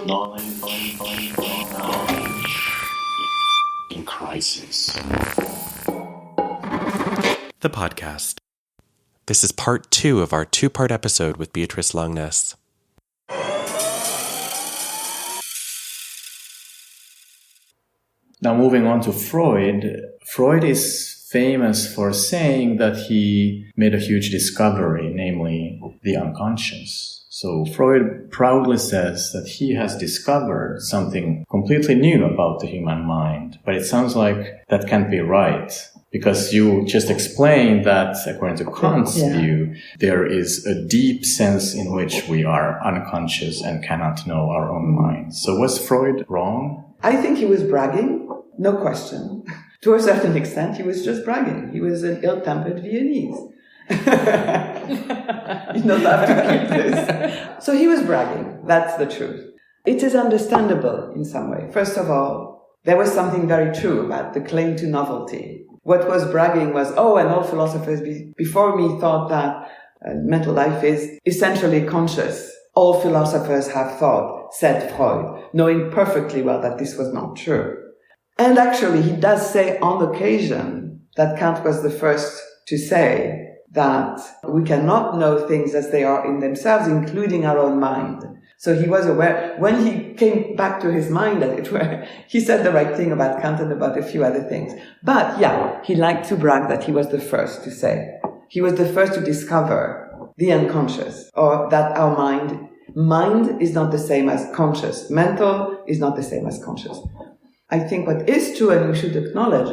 in crisis. The podcast. This is part 2 of our 2-part episode with Béatrice Longuenesse. Now moving on to Freud. Freud is famous for saying that he made a huge discovery, namely the unconscious. So Freud proudly says that he has discovered something completely new about the human mind. But it sounds like that can't be right, because you just explained that, according to Kant's view, there is a deep sense in which we are unconscious and cannot know our own mind. So was Freud wrong? I think he was bragging, no question. To a certain extent, he was just bragging. He was an ill-tempered Viennese. You don't have to keep this. So he was bragging. That's the truth. It is understandable in some way. First of all, there was something very true about the claim to novelty. What was bragging was, and all philosophers before me thought that mental life is essentially conscious. All philosophers have thought, said Freud, knowing perfectly well that this was not true. And actually, he does say on occasion that Kant was the first to say that we cannot know things as they are in themselves, including our own mind. So he was aware, when he came back to his mind, as it were, he said the right thing about Kant and about a few other things. But he liked to brag that he was the first to say. He was the first to discover the unconscious, or that our mind is not the same as conscious. Mental is not the same as conscious. I think what is true and we should acknowledge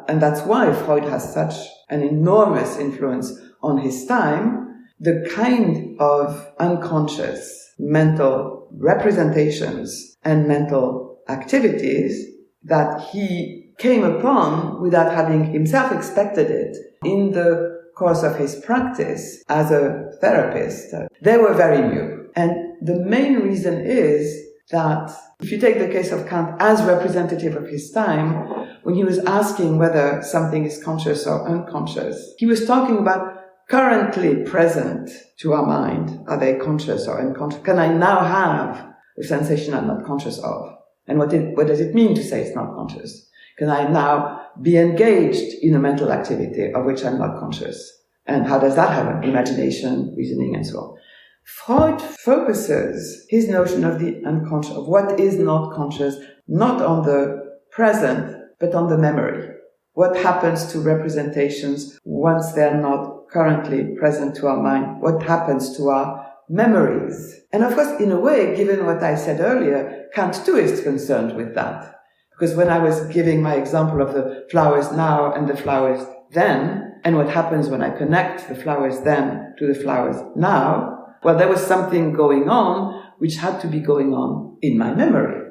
and that's why Freud has such an enormous influence on his time, the kind of unconscious mental representations and mental activities that he came upon without having himself expected it in the course of his practice as a therapist. They were very new. And the main reason is that if you take the case of Kant as representative of his time, when he was asking whether something is conscious or unconscious, he was talking about currently present to our mind. Are they conscious or unconscious? Can I now have a sensation I'm not conscious of? And what does it mean to say it's not conscious? Can I now be engaged in a mental activity of which I'm not conscious? And how does that happen? Imagination, reasoning, and so on. Freud focuses his notion of the unconscious, of what is not conscious, not on the present, but on the memory. What happens to representations once they're not currently present to our mind? What happens to our memories? And of course, in a way, given what I said earlier, Kant too is concerned with that. Because when I was giving my example of the flowers now and the flowers then, and what happens when I connect the flowers then to the flowers now, well, there was something going on which had to be going on in my memory.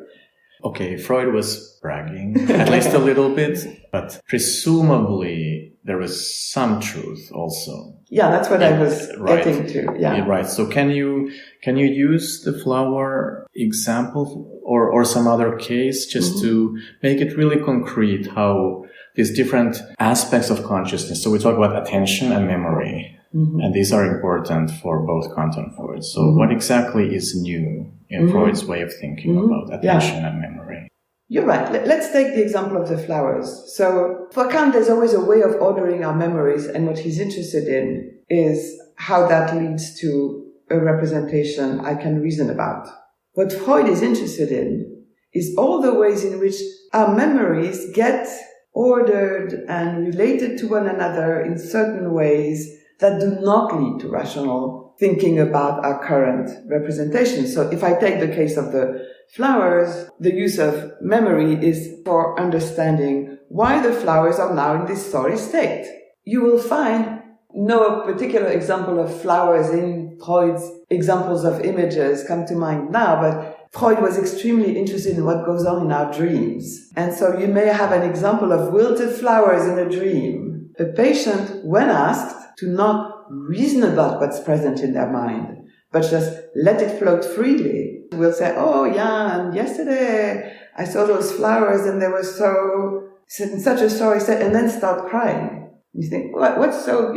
Okay, Freud was bragging, at least a little bit, but presumably there was some truth also. Yeah, that's what I was getting to. Yeah, right. So can you use the flower example or some other case just to make it really concrete how these different aspects of consciousness, so we talk about attention and memory, and these are important for both Kant and Freud. So what exactly is new in Freud's way of thinking about attention and memory? You're right. Let's take the example of the flowers. So for Kant, there's always a way of ordering our memories, and what he's interested in is how that leads to a representation I can reason about. What Freud is interested in is all the ways in which our memories get ordered and related to one another in certain ways that do not lead to rational thinking about our current representation. So if I take the case of the flowers, the use of memory is for understanding why the flowers are now in this sorry state. You will find no particular example of flowers in Freud's examples of images come to mind now, but Freud was extremely interested in what goes on in our dreams. And so you may have an example of wilted flowers in a dream. The patient, when asked, to not reason about what's present in their mind, but just let it float freely, will say, and yesterday I saw those flowers and they were in such a sorry state, and then start crying. You think, what's so,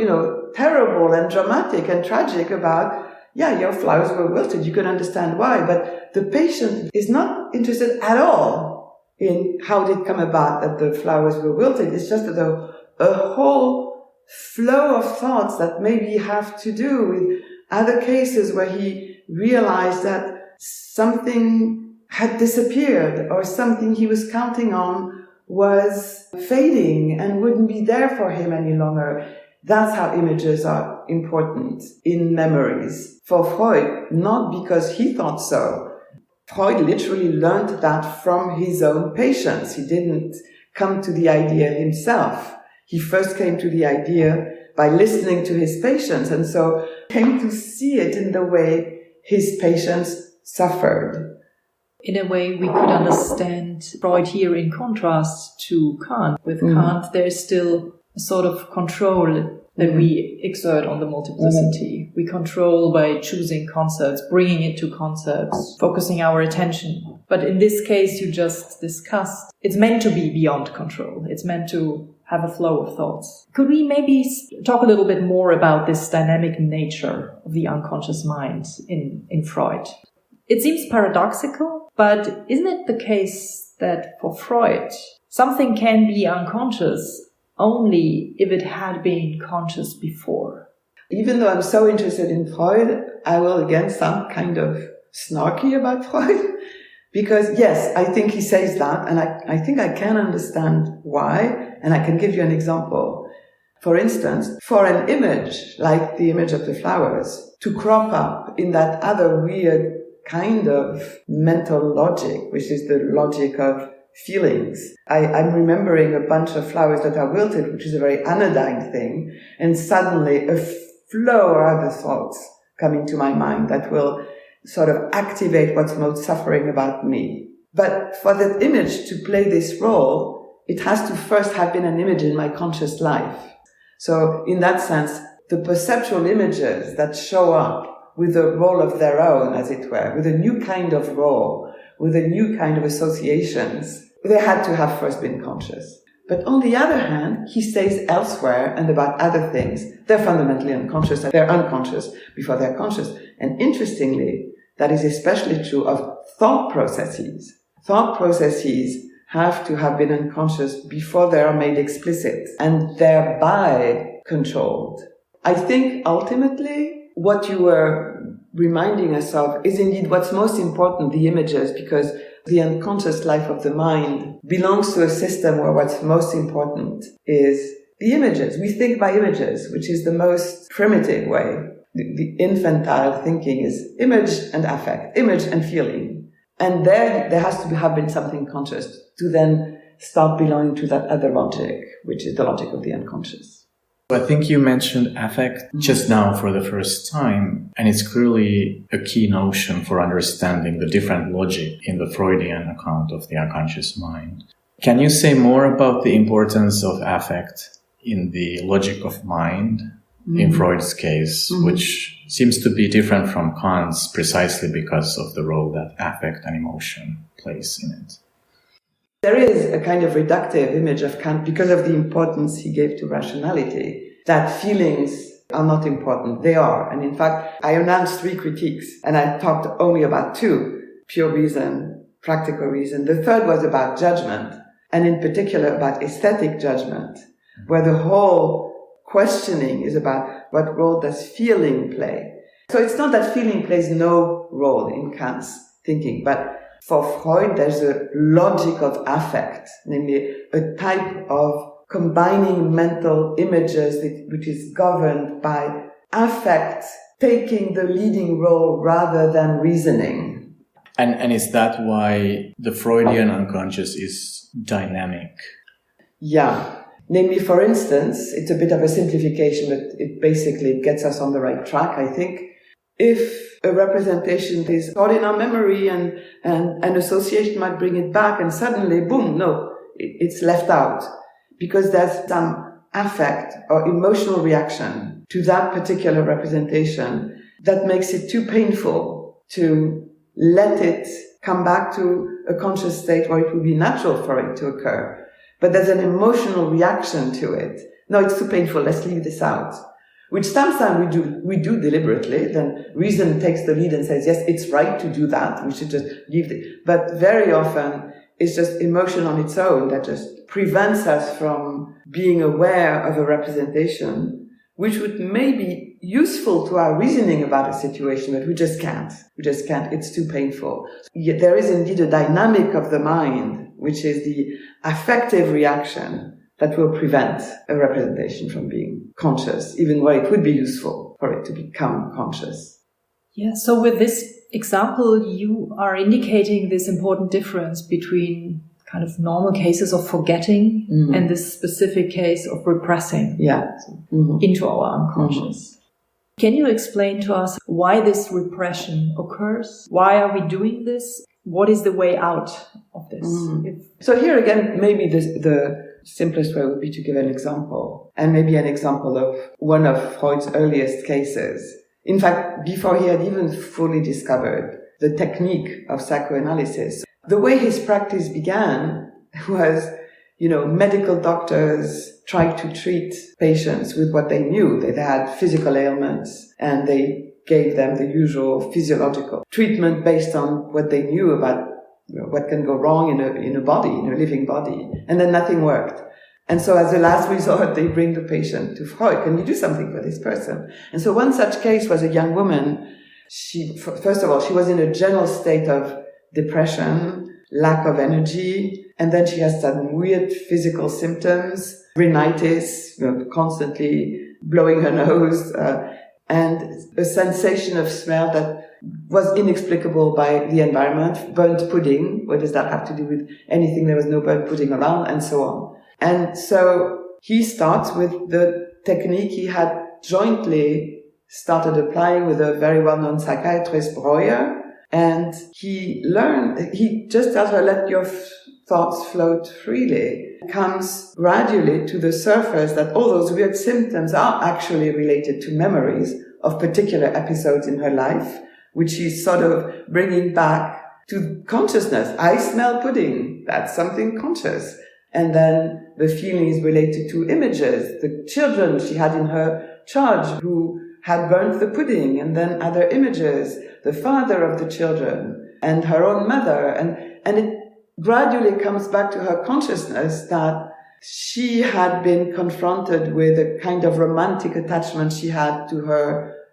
terrible and dramatic and tragic about yeah, your flowers were wilted. You can understand why. But the patient is not interested at all in how did it come about that the flowers were wilted. It's just a whole flow of thoughts that maybe have to do with other cases where he realized that something had disappeared or something he was counting on was fading and wouldn't be there for him any longer. That's how images are important in memories. For Freud, not because he thought so. Freud literally learned that from his own patients. He didn't come to the idea himself. He first came to the idea by listening to his patients, and so came to see it in the way his patients suffered. In a way, we could understand Freud here in contrast to Kant. With Kant, there's still a sort of control that we exert on the multiplicity. We control by choosing concepts, bringing it to concepts, focusing our attention. But in this case, you just discussed, it's meant to be beyond control. It's meant to have a flow of thoughts. Could we maybe talk a little bit more about this dynamic nature of the unconscious mind in Freud? It seems paradoxical, but isn't it the case that for Freud, something can be unconscious only if it had been conscious before? Even though I'm so interested in Freud, I will again sound kind of snarky about Freud. Because yes, I think he says that, and I think I can understand why, and I can give you an example. For instance, for an image, like the image of the flowers, to crop up in that other weird kind of mental logic, which is the logic of feelings. I'm remembering a bunch of flowers that are wilted, which is a very anodyne thing, and suddenly a flow of other thoughts come into my mind that will sort of activate what's most suffering about me. But for that image to play this role, it has to first have been an image in my conscious life. So in that sense, the perceptual images that show up with a role of their own, as it were, with a new kind of role, with a new kind of associations, they had to have first been conscious. But on the other hand, he says elsewhere and about other things, they're fundamentally unconscious, and they're unconscious before they're conscious. And interestingly, that is especially true of thought processes. Thought processes have to have been unconscious before they are made explicit and thereby controlled. I think ultimately what you were reminding us of is indeed what's most important, the images, because the unconscious life of the mind belongs to a system where what's most important is the images. We think by images, which is the most primitive way. The infantile thinking is image and affect, image and feeling. And there has to have been something conscious to then start belonging to that other logic, which is the logic of the unconscious. I think you mentioned affect just now for the first time, and it's clearly a key notion for understanding the different logic in the Freudian account of the unconscious mind. Can you say more about the importance of affect in the logic of mind in Freud's case, which seems to be different from Kant's precisely because of the role that affect and emotion plays in it? There is a kind of reductive image of Kant because of the importance he gave to rationality, that feelings are not important. They are. And in fact, I announced 3 critiques and I talked only about 2, pure reason, practical reason. The third was about judgment, and in particular about aesthetic judgment, where the whole questioning is about what role does feeling play. So it's not that feeling plays no role in Kant's thinking, but for Freud, there's a logic of affect, namely a type of combining mental images which is governed by affect taking the leading role rather than reasoning. And is that why the Freudian unconscious is dynamic? Yeah. Namely, for instance, it's a bit of a simplification, but it basically gets us on the right track, I think. If a representation is stored in our memory and an association might bring it back and suddenly, boom, no, it's left out because there's some affect or emotional reaction to that particular representation that makes it too painful to let it come back to a conscious state where it would be natural for it to occur. But there's an emotional reaction to it. No, it's too painful. Let's leave this out. which sometimes we do deliberately. Then reason takes the lead and says, yes, it's right to do that. We should just leave it. But very often it's just emotion on its own that just prevents us from being aware of a representation, which would maybe useful to our reasoning about a situation, but we just can't. It's too painful. Yet there is indeed a dynamic of the mind, which is the affective reaction that will prevent a representation from being conscious, even where it would be useful for it to become conscious. Yeah, so with this example, you are indicating this important difference between kind of normal cases of forgetting and this specific case of repressing into our unconscious. Can you explain to us why this repression occurs? Why are we doing this? What is the way out of this? So here again, maybe the simplest way would be to give an example, and maybe an example of one of Freud's earliest cases. In fact, before he had even fully discovered the technique of psychoanalysis, the way his practice began was, medical doctors tried to treat patients with what they knew. They had physical ailments, and they gave them the usual physiological treatment based on what they knew about what can go wrong in a body, in a living body. And then nothing worked. And so as a last resort, they bring the patient to Freud. Can you do something for this person? And so one such case was a young woman. First of all, she was in a general state of depression, lack of energy, and then she has some weird physical symptoms, rhinitis, constantly blowing her nose, and a sensation of smell that was inexplicable by the environment. Burnt pudding, what does that have to do with anything? There was no burnt pudding around, and so on. And so he starts with the technique he had jointly started applying with a very well-known psychiatrist, Breuer, and he just tells her, let your thoughts float freely. It comes gradually to the surface that all those weird symptoms are actually related to memories of particular episodes in her life, which she's sort of bringing back to consciousness. I smell pudding. That's something conscious. And then the feeling is related to images, the children she had in her charge who had burnt the pudding, and then other images, the father of the children and her own mother. And it gradually comes back to her consciousness that she had been confronted with a kind of romantic attachment she had to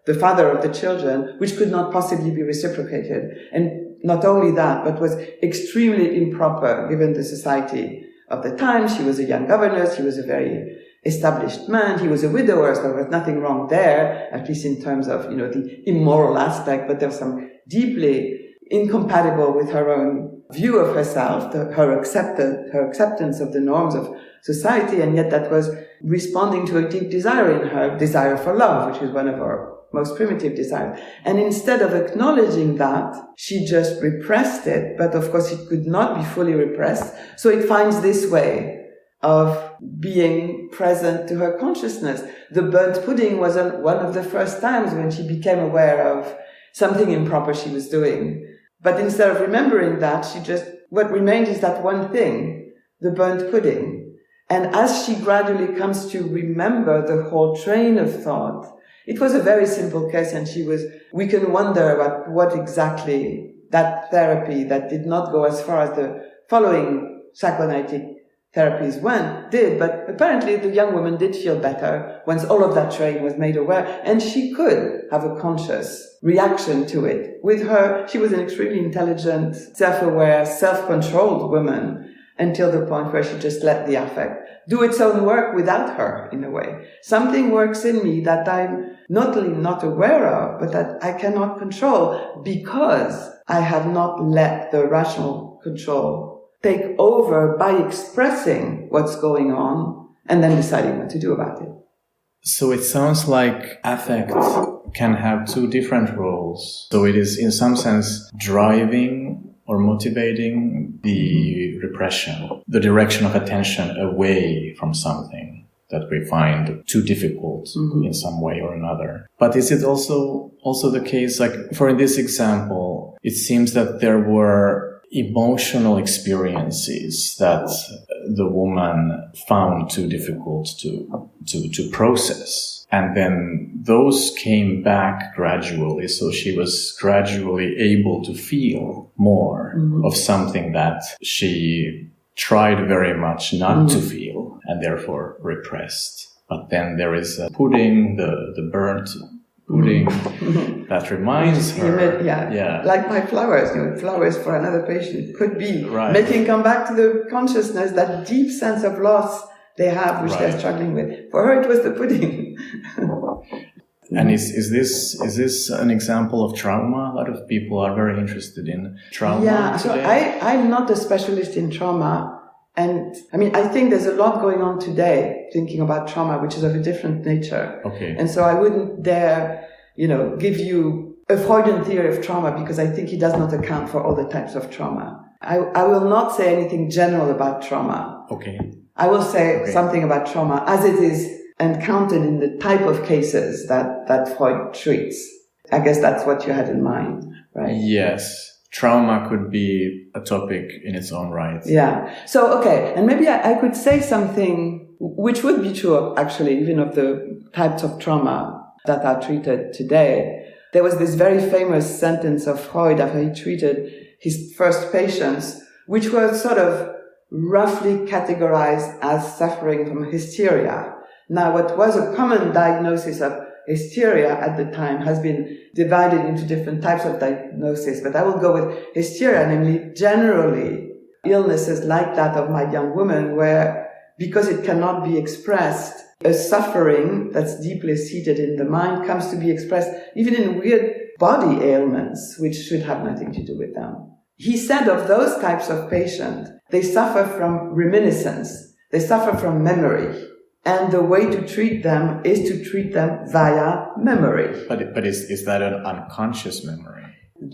the father of the children, which could not possibly be reciprocated. And not only that, but was extremely improper given the society of the time. She was a young governess. He was a very established man. He was a widower, so there was nothing wrong there, at least in terms of, the immoral aspect, but there was some deeply incompatible with her own view of herself, her acceptance of the norms of society, and yet that was responding to a deep desire in her, desire for love, which is one of our most primitive desires. And instead of acknowledging that, she just repressed it, but of course it could not be fully repressed, so it finds this way of being present to her consciousness. The burnt pudding was one of the first times when she became aware of something improper she was doing. But instead of remembering that, what remained is that one thing, the burnt pudding. And as she gradually comes to remember the whole train of thought, it was a very simple case, and we can wonder about what exactly that therapy that did not go as far as the following psychoanalytic therapies did, but apparently the young woman did feel better once all of that train was made aware, and she could have a conscious reaction to it. With her, she was an extremely intelligent, self-aware, self-controlled woman until the point where she just let the affect do its own work without her, in a way. Something works in me that I'm not only not aware of, but that I cannot control because I have not let the rational control take over by expressing what's going on and then deciding what to do about it. So it sounds like affect can have two different roles. So it is in some sense driving or motivating the repression, the direction of attention away from something that we find too difficult in some way or another. But is it also the case, like for this example, it seems that there were emotional experiences that the woman found too difficult to process. And then those came back gradually. So she was gradually able to feel more of something that she tried very much not to feel and therefore repressed. But then there is a pudding, the burnt pudding that reminds her. Like my flowers, flowers for another patient could be making come back to the consciousness, that deep sense of loss they have, which they're struggling with. For her, it was the pudding. And is this an example of trauma? A lot of people are very interested in trauma. Yeah, today. So I'm not a specialist in trauma. And I mean, I think there's a lot going on today thinking about trauma, which is of a different nature. Okay. And so I wouldn't dare, give you a Freudian theory of trauma, because I think he does not account for all the types of trauma. I will not say anything general about trauma. Okay. I will say something about trauma as it is encountered in the type of cases that Freud treats. I guess that's what you had in mind, right? Yes. Trauma could be a topic in its own right. Yeah. So, okay. And maybe I could say something which would be true, actually, even of the types of trauma that are treated today. There was this very famous sentence of Freud after he treated his first patients, which were sort of roughly categorized as suffering from hysteria. Now, what was a common diagnosis of hysteria at the time has been divided into different types of diagnosis, but I will go with hysteria, namely generally illnesses like that of my young woman, where because it cannot be expressed, a suffering that's deeply seated in the mind comes to be expressed even in weird body ailments, which should have nothing to do with them. He said of those types of patients, they suffer from reminiscence, they suffer from memory. And the way to treat them is to treat them via memory. But is that an unconscious memory?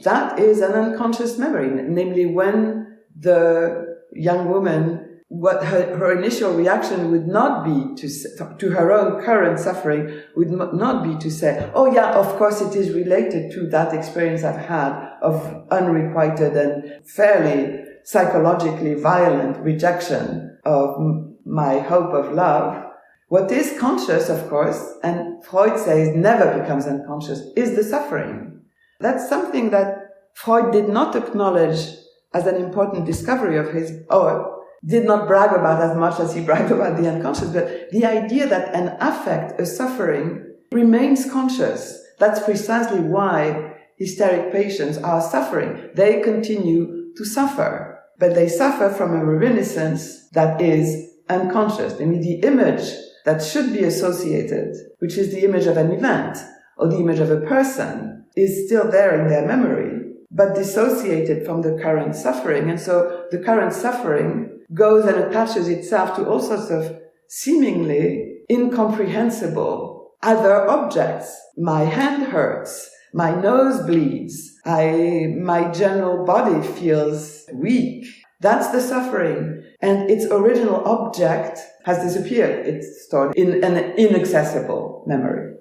That is an unconscious memory, namely when the young woman, what her initial reaction would not be to her own current suffering, would not be to say, oh yeah, of course it is related to that experience I've had of unrequited and fairly psychologically violent rejection of my hope of love. What is conscious, of course, and Freud says never becomes unconscious, is the suffering. That's something that Freud did not acknowledge as an important discovery of his, or did not brag about as much as he bragged about the unconscious, but the idea that an affect, a suffering, remains conscious. That's precisely why hysteric patients are suffering. They continue to suffer, but they suffer from a reminiscence that is unconscious. I mean, the image that should be associated, which is the image of an event or the image of a person, is still there in their memory, but dissociated from the current suffering. And so the current suffering goes and attaches itself to all sorts of seemingly incomprehensible other objects. My hand hurts, my nose bleeds, my general body feels weak. That's the suffering. And its original object has disappeared. It's stored in an inaccessible memory.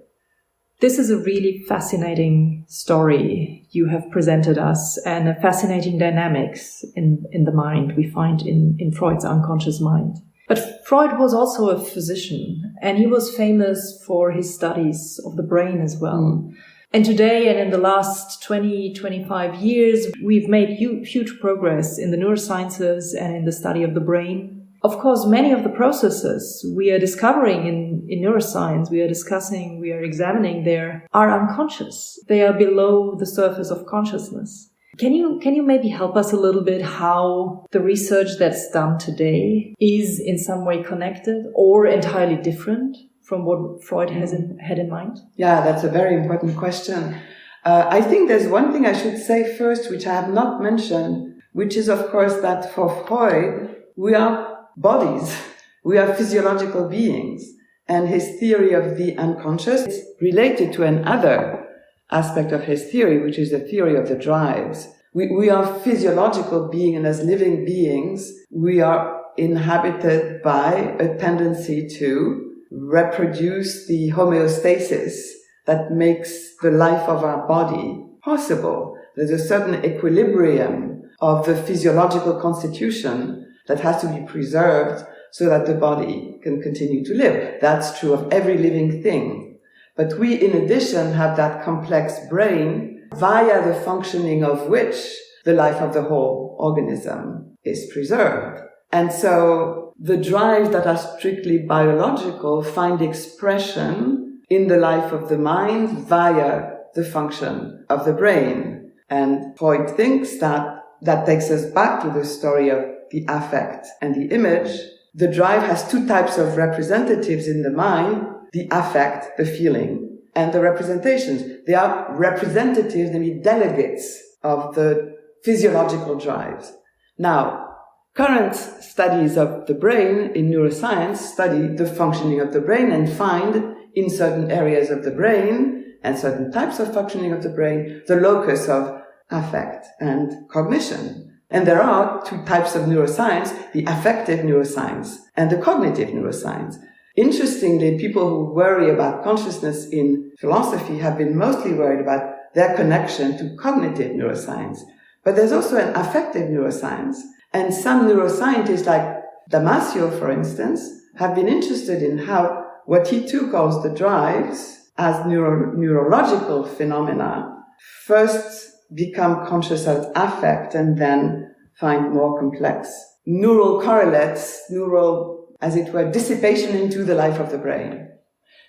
This is a really fascinating story you have presented us, and a fascinating dynamics in the mind we find in Freud's unconscious mind. But Freud was also a physician, and he was famous for his studies of the brain as well. And today, and in the last 20-25 years, we've made huge progress in the neurosciences and in the study of the brain. Of course, many of the processes we are discovering in neuroscience, we are examining there, are unconscious. They are below the surface of consciousness. Can you maybe help us a little bit how the research that's done today is in some way connected or entirely different from what Freud had in mind? Yeah, that's a very important question. I think there's one thing I should say first, which I have not mentioned, which is, of course, that for Freud, we are bodies. We are physiological beings. And his theory of the unconscious is related to another aspect of his theory, which is the theory of the drives. We are physiological beings, and as living beings, we are inhabited by a tendency to reproduce the homeostasis that makes the life of our body possible. There's a certain equilibrium of the physiological constitution that has to be preserved so that the body can continue to live. That's true of every living thing. But we, in addition, have that complex brain via the functioning of which the life of the whole organism is preserved. And so the drives that are strictly biological find expression in the life of the mind via the function of the brain. And Freud thinks that takes us back to the story of the affect and the image. The drive has two types of representatives in the mind: the affect, the feeling, and the representations. They are representatives, they mean delegates of the physiological drives. Now, current studies of the brain in neuroscience study the functioning of the brain and find in certain areas of the brain and certain types of functioning of the brain the locus of affect and cognition. And there are two types of neuroscience, the affective neuroscience and the cognitive neuroscience. Interestingly, people who worry about consciousness in philosophy have been mostly worried about their connection to cognitive neuroscience. But there's also an affective neuroscience. And some neuroscientists like Damasio, for instance, have been interested in how what he too calls the drives as neurological phenomena first become conscious as affect and then find more complex neural correlates, as it were, dissipation into the life of the brain.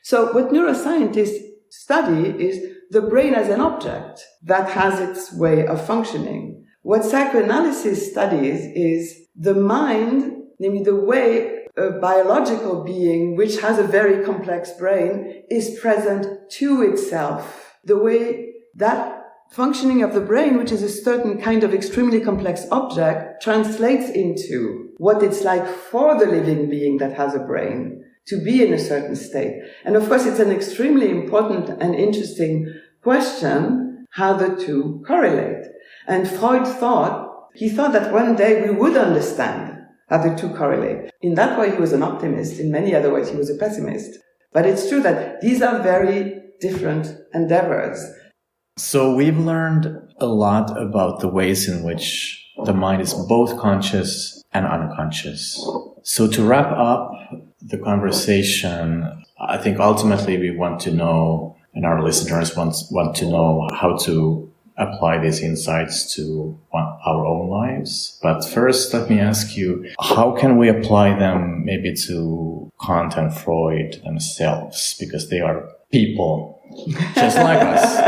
So what neuroscientists study is the brain as an object that has its way of functioning. What psychoanalysis studies is the mind, namely the way a biological being which has a very complex brain is present to itself. The way that functioning of the brain, which is a certain kind of extremely complex object, translates into what it's like for the living being that has a brain to be in a certain state. And of course, it's an extremely important and interesting question how the two correlate. And Freud thought that one day we would understand how the two correlate. In that way, he was an optimist. In many other ways, he was a pessimist. But it's true that these are very different endeavors. So we've learned a lot about the ways in which the mind is both conscious and unconscious. So to wrap up the conversation, I think ultimately we want to know, and our listeners want to know how to apply these insights to our own lives. But first, let me ask you, how can we apply them maybe to Kant and Freud themselves? Because they are people just like us.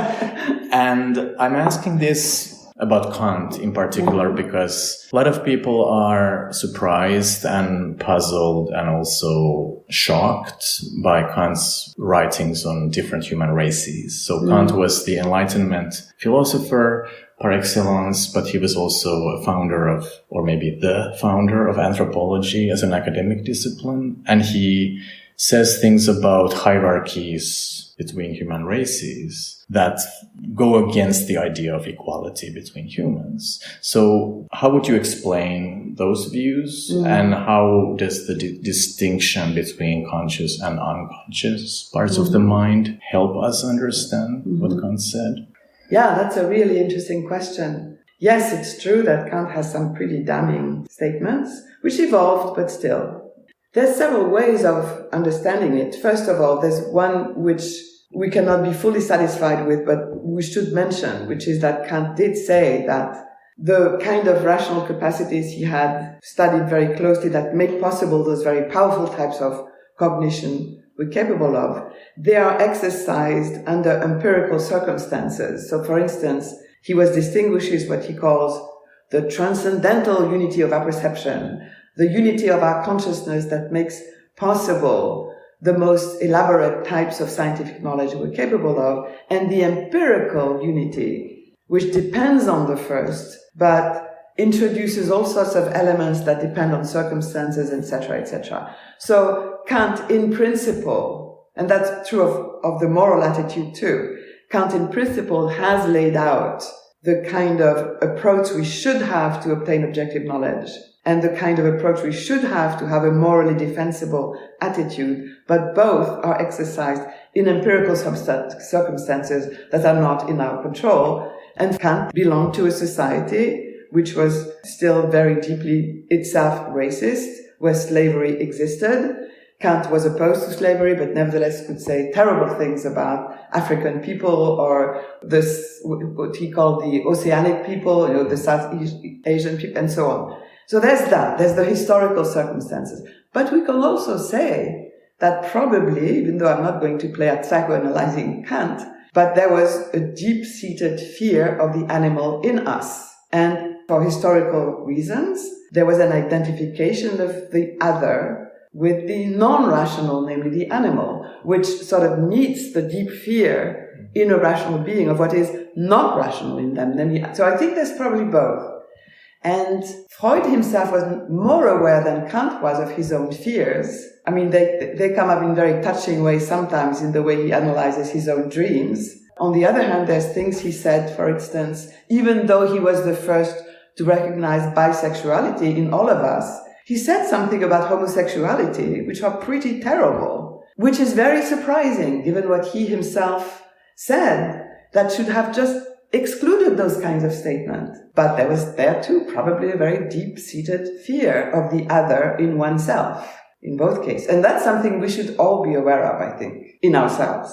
And I'm asking this about Kant in particular because a lot of people are surprised and puzzled and also shocked by Kant's writings on different human races. So Kant was the Enlightenment philosopher par excellence, but he was also a founder of, or maybe the founder of anthropology as an academic discipline. And he says things about hierarchies between human races that go against the idea of equality between humans. So how would you explain those views? And how does the distinction between conscious and unconscious parts of the mind help us understand what Kant said? Yeah, that's a really interesting question. Yes, it's true that Kant has some pretty damning statements, which evolved, but still. There's several ways of understanding it. First of all, there's one which we cannot be fully satisfied with, but we should mention, which is that Kant did say that the kind of rational capacities he had studied very closely that make possible those very powerful types of cognition we're capable of, they are exercised under empirical circumstances. So, for instance, he distinguishes what he calls the transcendental unity of our perception, the unity of our consciousness that makes possible the most elaborate types of scientific knowledge we're capable of, and the empirical unity, which depends on the first, but introduces all sorts of elements that depend on circumstances, etc., etc. So Kant, in principle, and that's true of the moral attitude too, Kant, in principle, has laid out the kind of approach we should have to obtain objective knowledge, and the kind of approach we should have to have a morally defensible attitude, but both are exercised in empirical circumstances that are not in our control. And Kant belonged to a society which was still very deeply itself racist, where slavery existed. Kant was opposed to slavery, but nevertheless could say terrible things about African people or this, what he called the oceanic people, the South Asian people, and so on. So there's that. There's the historical circumstances. But we can also say that probably, even though I'm not going to play at psychoanalyzing Kant, but there was a deep-seated fear of the animal in us. And for historical reasons, there was an identification of the other with the non-rational, namely the animal, which sort of meets the deep fear in a rational being of what is not rational in them. So I think there's probably both. And Freud himself was more aware than Kant was of his own fears. I mean, they come up in very touching ways sometimes in the way he analyzes his own dreams. On the other hand, there's things he said, for instance, even though he was the first to recognize bisexuality in all of us, he said something about homosexuality, which are pretty terrible, which is very surprising given what he himself said, that should have just excluded those kinds of statements. But there was there too probably a very deep-seated fear of the other in oneself, in both cases. And that's something we should all be aware of, I think, in ourselves.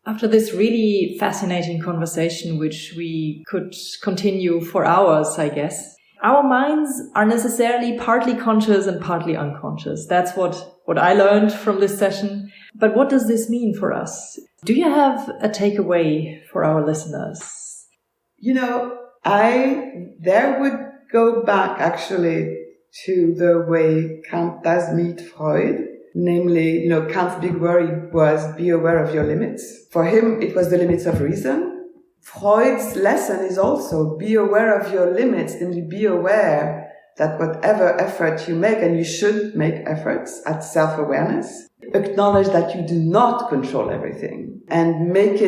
After this really fascinating conversation, which we could continue for hours, I guess, our minds are necessarily partly conscious and partly unconscious. That's what I learned from this session. But what does this mean for us? Do you have a takeaway for our listeners? There would go back actually to the way Kant does meet Freud. Namely, Kant's big worry was be aware of your limits. For him, it was the limits of reason. Freud's lesson is also be aware of your limits, namely be aware that whatever effort you make, and you should make efforts at self-awareness, acknowledge that you do not control everything and make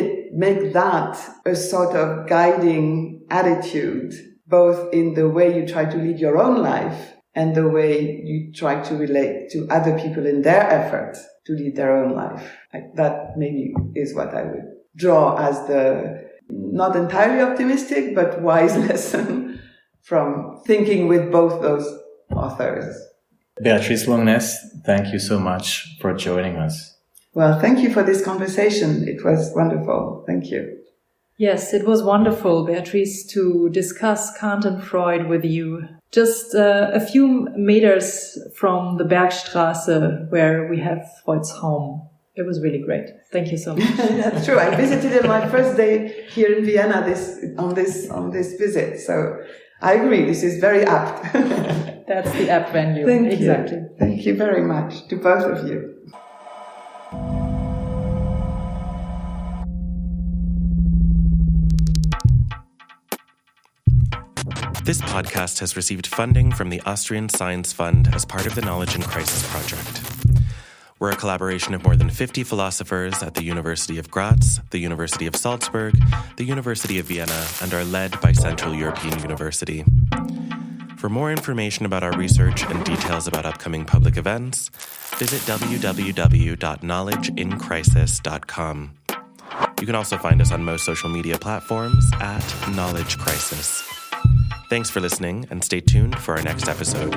that a sort of guiding attitude, both in the way you try to lead your own life and the way you try to relate to other people in their efforts to lead their own life. That maybe is what I would draw as the not entirely optimistic, but wise lesson from thinking with both those authors. Béatrice Longuenesse, thank you so much for joining us. Well, thank you for this conversation. It was wonderful. Thank you. Yes, it was wonderful, Béatrice, to discuss Kant and Freud with you. Just a few meters from the Bergstraße, where we have Freud's home. It was really great. Thank you so much. That's true. I visited him my first day here in Vienna on this visit. So I agree. This is very apt. That's the apt venue. Thank exactly. you. Thank you very much to both of you. This podcast has received funding from the Austrian Science Fund as part of the Knowledge in Crisis project. We're a collaboration of more than 50 philosophers at the University of Graz, the University of Salzburg, the University of Vienna, and are led by Central European University. For more information about our research and details about upcoming public events, visit www.knowledgeincrisis.com. You can also find us on most social media platforms at Knowledge Crisis. Thanks for listening, and stay tuned for our next episode.